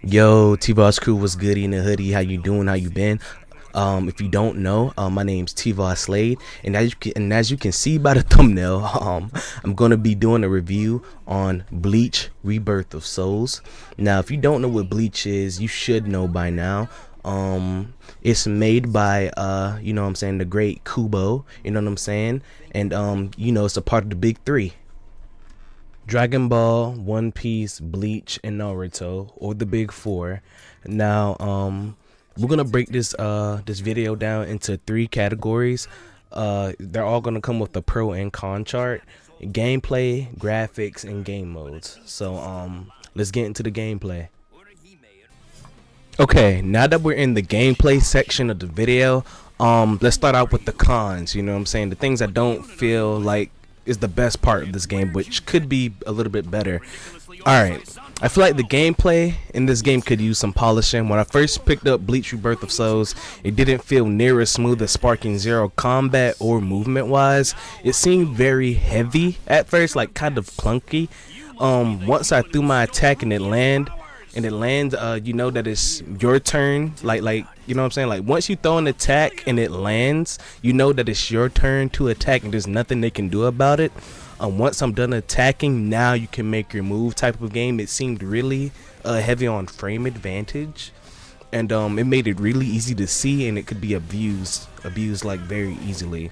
Yo, TVOS Crew, what's goodie in the hoodie? How you doing? How you been? If you don't know, my name's TVOS Slade, and as you can see by the thumbnail, I'm gonna be doing a review on Bleach: Rebirth of Souls. Now, if you don't know what Bleach is, you should know by now. It's made by you know what I'm saying, the great Kubo. You know what I'm saying, and you know, it's a part of the big three. Dragon Ball, One Piece, Bleach, and Naruto, or the Big Four. Now, we're gonna break this video down into three categories. They're all gonna come with a pro and con chart, gameplay, graphics, and game modes. So, let's get into the gameplay. Okay, now that we're in the gameplay section of the video, let's start out with the cons. You know what I'm saying? The things I don't feel like is the best part of this game, which could be a little bit better. Alright, I feel like the gameplay in this game could use some polishing. When I first picked up Bleach Rebirth of Souls, it didn't feel near as smooth as Sparking Zero combat or movement wise. It seemed very heavy at first, like kind of clunky. Once I threw my attack and it lands, you know that it's your turn. Like you know what I'm saying? Like, once you throw an attack and it lands, you know that it's your turn to attack and there's nothing they can do about it. Once I'm done attacking, now you can make your move type of game. It seemed really heavy on frame advantage, and it made it really easy to see, and it could be abused like very easily.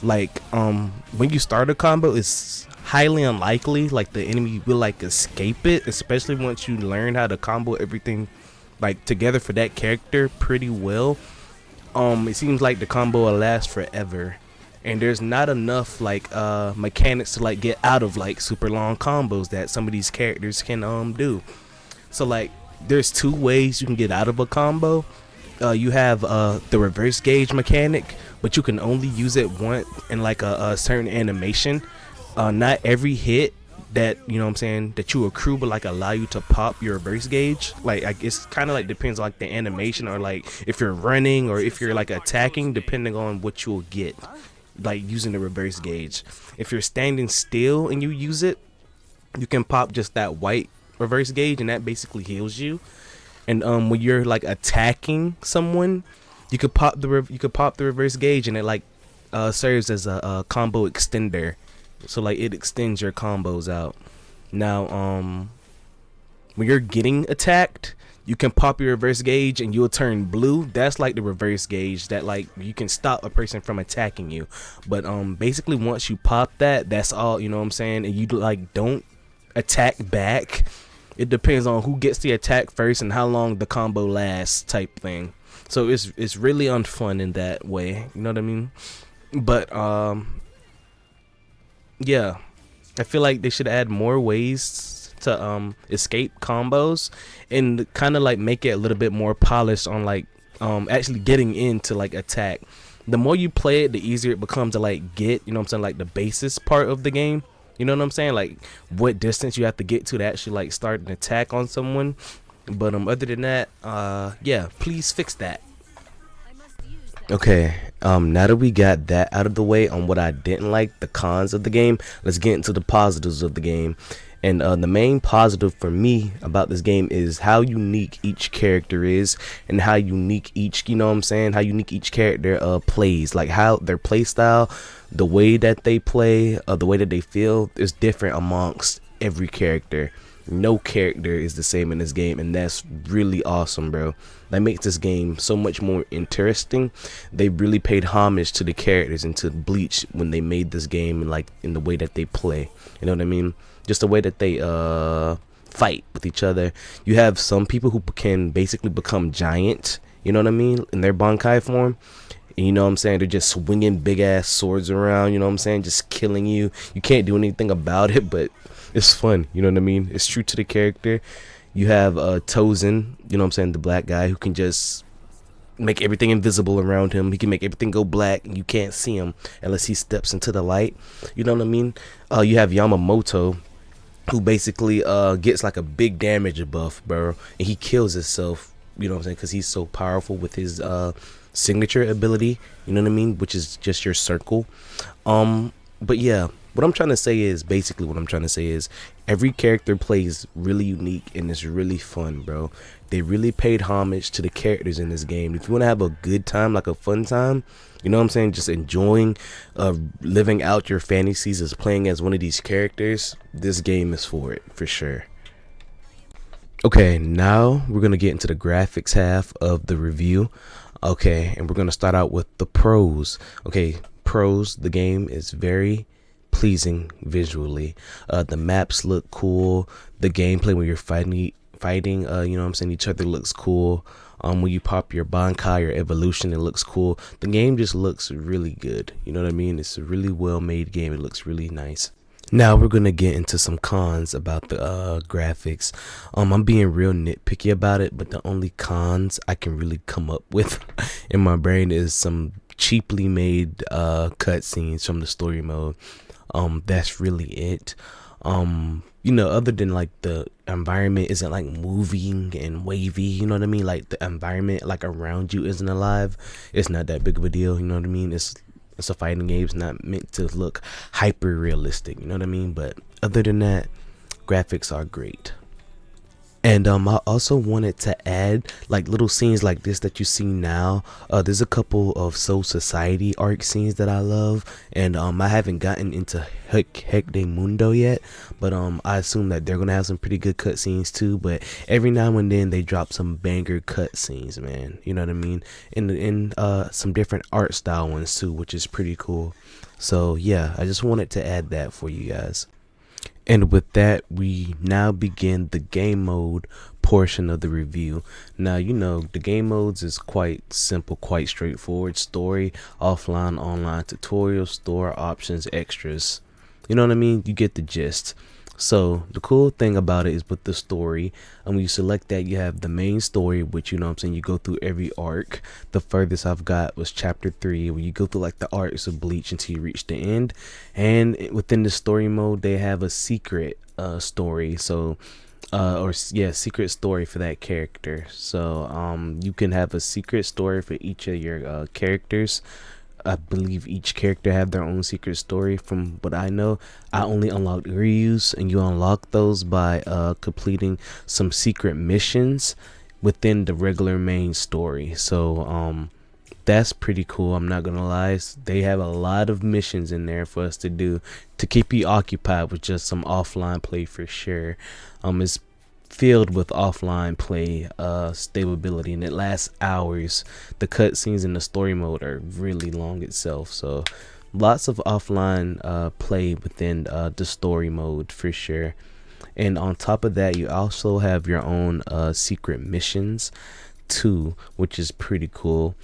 Like, when you start a combo, it's highly unlikely like the enemy will like escape it, especially once you learn how to combo everything like together for that character pretty well. It seems like the combo will last forever, and there's not enough like mechanics to like get out of like super long combos that some of these characters can do. So like, there's two ways you can get out of a combo. You have the reverse gauge mechanic, but you can only use it once in like a certain animation. Not every hit that, you know what I'm saying, that you accrue will like allow you to pop your reverse gauge. Like, it's kind of like depends on like the animation, or like if you're running or if you're like attacking, depending on what you'll get like using the reverse gauge. If you're standing still and you use it, you can pop just that white reverse gauge, and that basically heals you. And when you're like attacking someone, you could pop the reverse gauge, and it like serves as a combo extender. So like, it extends your combos out. Now, when you're getting attacked, you can pop your reverse gauge and you'll turn blue. That's like the reverse gauge that like you can stop a person from attacking you. But basically, once you pop that, that's all, you know what I'm saying, and you like don't attack back. It depends on who gets the attack first and how long the combo lasts type thing. So it's really unfun in that way, you know what I mean? But yeah, I feel like they should add more ways to escape combos, and kind of like make it a little bit more polished on like actually getting into like attack. The more you play it, the easier it becomes to like get, you know what I'm saying, like the basis part of the game. You know what I'm saying? Like, what distance you have to get to actually like start an attack on someone. But other than that, yeah, please fix that. Okay, now that we got that out of the way on what I didn't like, the cons of the game, let's get into the positives of the game. And the main positive for me about this game is how unique each character is, and how unique each, you know what I'm saying, how unique each character plays. Like, how their play style, the way that they play, the way that they feel is different amongst every character. No character is the same in this game, and that's really awesome, bro. That makes this game so much more interesting. They really paid homage to the characters and to Bleach when they made this game, and like in the way that they play, you know what I mean, just the way that they fight with each other. You have some people who can basically become giant, you know what I mean, in their Bankai form. And you know what I'm saying, they're just swinging big ass swords around, you know what I'm saying, just killing you. You can't do anything about it, but it's fun, you know what I mean? It's true to the character. You have Tozen, you know what I'm saying, the black guy who can just make everything invisible around him. He can make everything go black, and you can't see him unless he steps into the light. You know what I mean? You have Yamamoto, who basically gets like a big damage buff, bro, and he kills himself, you know what I'm saying, because he's so powerful with his signature ability, you know what I mean, which is just your circle. But yeah, what I'm trying to say is, basically what I'm trying to say is, every character plays really unique and it's really fun, bro. They really paid homage to the characters in this game. If you want to have a good time, like a fun time, you know what I'm saying, just enjoying living out your fantasies as playing as one of these characters, this game is for it, for sure. Okay, now we're gonna get into the graphics half of the review. Okay, and we're gonna start out with the pros. Okay, pros, the game is very pleasing visually. The maps look cool. The gameplay when you're fighting, you know what I'm saying, each other looks cool. When you pop your Bankai or evolution, it looks cool. The game just looks really good. You know what I mean? It's a really well made game. It looks really nice. Now we're gonna get into some cons about the graphics. I'm being real nitpicky about it, but the only cons I can really come up with in my brain is some cheaply made cutscenes from the story mode. That's really it. You know, other than like the environment isn't like moving and wavy, you know what I mean? Like the environment like around you isn't alive. It's not that big of a deal, you know what I mean? It's a fighting game. It's not meant to look hyper realistic, you know what I mean? But other than that, graphics are great. And I also wanted to add like little scenes like this that you see now. There's a couple of Soul Society arc scenes that I love, and I haven't gotten into Heck de Mundo yet, but I assume that they're gonna have some pretty good cutscenes too. But every now and then they drop some banger cutscenes, man. You know what I mean? In some different art style ones too, which is pretty cool. So yeah, I just wanted to add that for you guys. And with that, we now begin the game mode portion of the review. Now, you know, the game modes is quite simple, quite straightforward. Story, offline, online, tutorial, store, options, extras. You know what I mean? You get the gist. So the cool thing about it is with the story, and when you select that, you have the main story, which, you know what I'm saying, you go through every arc. The furthest I've got was chapter 3, where you go through like the arcs of Bleach until you reach the end. And within the story mode, they have a secret story. So secret story for that character. So you can have a secret story for each of your characters. I believe each character have their own secret story. From what I know, I only unlocked Ryu's, and you unlock those by completing some secret missions within the regular main story. So that's pretty cool. I'm not gonna lie, they have a lot of missions in there for us to do to keep you occupied with just some offline play for sure. It's filled with offline play stability, and it lasts hours. The cutscenes in the story mode are really long itself, so lots of offline play within the story mode for sure. And on top of that, you also have your own secret missions too, which is pretty cool.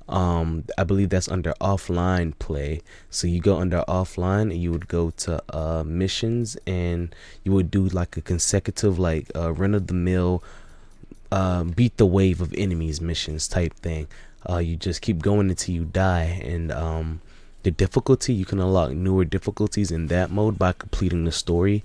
I believe that's under offline play. So you go under offline and you would go to missions, and you would do like a consecutive like run of the mill beat the wave of enemies missions type thing. You just keep going until you die, and the difficulty, you can unlock newer difficulties in that mode by completing the story.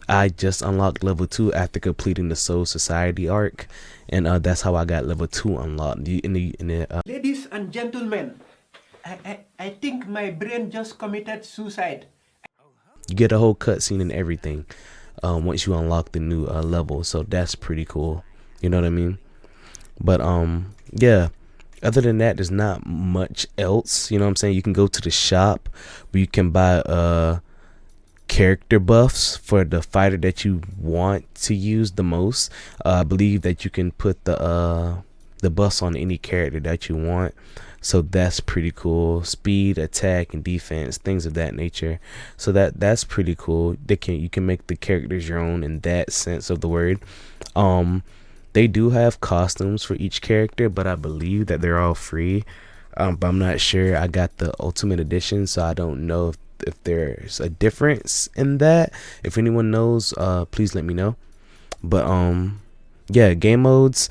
I just unlocked level 2 after completing the Soul Society arc, and that's how I got level 2 unlocked. Ladies and gentlemen, I think my brain just committed suicide. You get a whole cutscene and everything once you unlock the new level, so that's pretty cool. You know what I mean? But yeah. Other than that, there's not much else. You know what I'm saying? You can go to the shop where you can buy character buffs for the fighter that you want to use the most. I believe that you can put the buffs on any character that you want, so that's pretty cool. Speed, attack, and defense, things of that nature. So that's pretty cool. You can make the characters your own in that sense of the word. They do have costumes for each character, but I believe that they're all free. But I'm not sure. I got the Ultimate Edition, so I don't know if there's a difference in that. If anyone knows, please let me know. But yeah, game modes,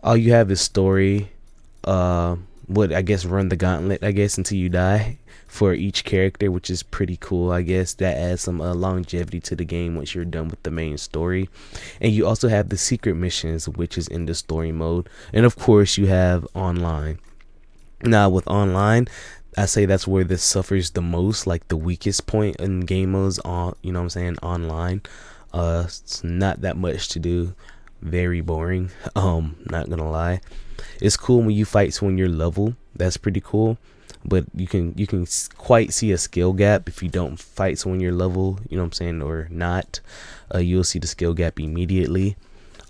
all you have is story. I guess run the gauntlet, I guess, until you die for each character, which is pretty cool. I guess that adds some longevity to the game once you're done with the main story. And you also have the secret missions, which is in the story mode, and of course you have online. Now with online, I say that's where this suffers the most, like the weakest point in game modes on, you know what I'm saying, online. It's not that much to do, very boring. Not gonna lie. It's cool when you fight when you're level, that's pretty cool, but you can quite see a skill gap if you don't fight when you're level, you know what I'm saying, or not. You'll see the skill gap immediately.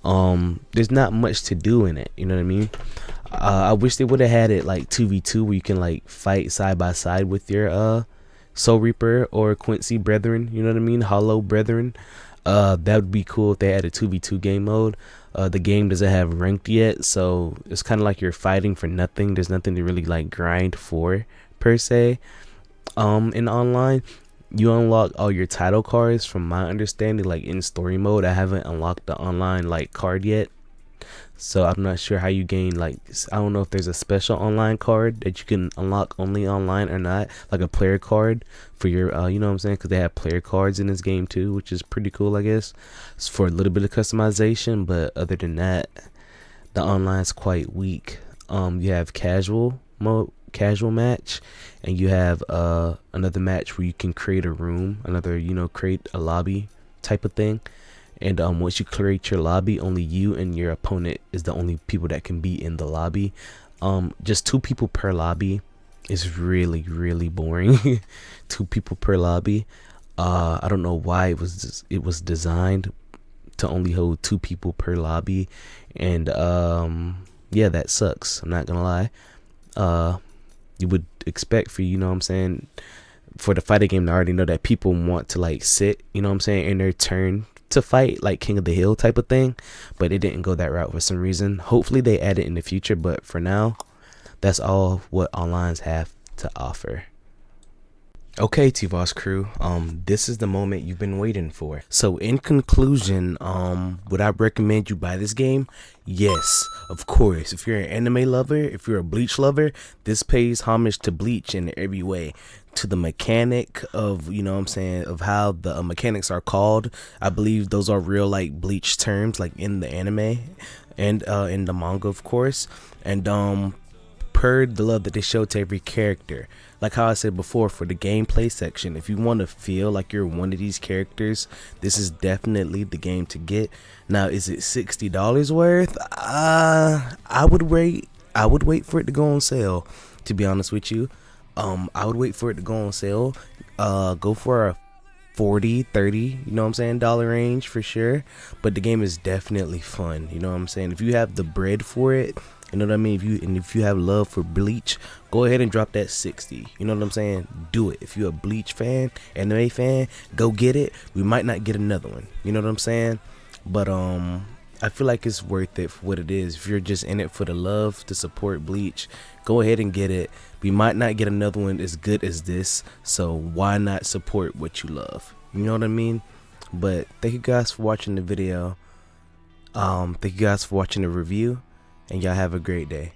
There's not much to do in it, you know what I mean. I wish they would have had it like 2v2 where you can like fight side by side with your Soul Reaper or Quincy brethren, you know what I mean, Hollow brethren. That would be cool if they had a 2v2 game mode. The game doesn't have ranked yet, so it's kind of like you're fighting for nothing. There's nothing to really like grind for per se. In online, you unlock all your title cards from my understanding, like in story mode. I haven't unlocked the online like card yet, so I'm not sure how you gain, like, I don't know if there's a special online card that you can unlock only online or not, like a player card for your you know what I'm saying, because they have player cards in this game too, which is pretty cool, I guess. It's for a little bit of customization, but other than that, the online is quite weak. You have casual mode, casual match, and you have another match where you can create a room, another, you know, create a lobby type of thing. And once you create your lobby, only you and your opponent is the only people that can be in the lobby. Just 2 people per lobby is really boring. 2 people per lobby. I don't know why it was designed to only hold 2 people per lobby, and yeah, that sucks. I'm not gonna lie. You would expect for, you know what I'm saying, for the fighting game to already know that people want to like sit, you know what I'm saying, in their turn to fight, like King of the Hill type of thing, but it didn't go that route for some reason. Hopefully they add it in the future, but for now, that's all what onlines have to offer. Okay, TVOS crew, this is the moment you've been waiting for. So in conclusion, would I recommend you buy this game? Yes, of course. If you're an anime lover, if you're a Bleach lover, this pays homage to Bleach in every way. To the mechanic of, you know what I'm saying, of how the mechanics are called. I believe those are real like Bleach terms, like in the anime and in the manga, of course. And per the love that they show to every character, like how I said before, for the gameplay section, if you want to feel like you're one of these characters, this is definitely the game to get. Now, is it $60 worth? I would wait for it to go on sale, to be honest with you. I would wait for it to go on sale. Go for a 40, 30, you know what I'm saying, dollar range for sure. But the game is definitely fun, you know what I'm saying. If you have the bread for it, you know what I mean, if you have love for Bleach, go ahead and drop that 60, you know what I'm saying. Do it. If you're a Bleach fan, anime fan, go get it. We might not get another one, you know what I'm saying, but I feel like it's worth it for what it is. If you're just in it for the love to support Bleach, go ahead and get it. We might not get another one as good as this, so why not support what you love, you know what I mean. But thank you guys for watching the video. Thank you guys for watching the review, and y'all have a great day.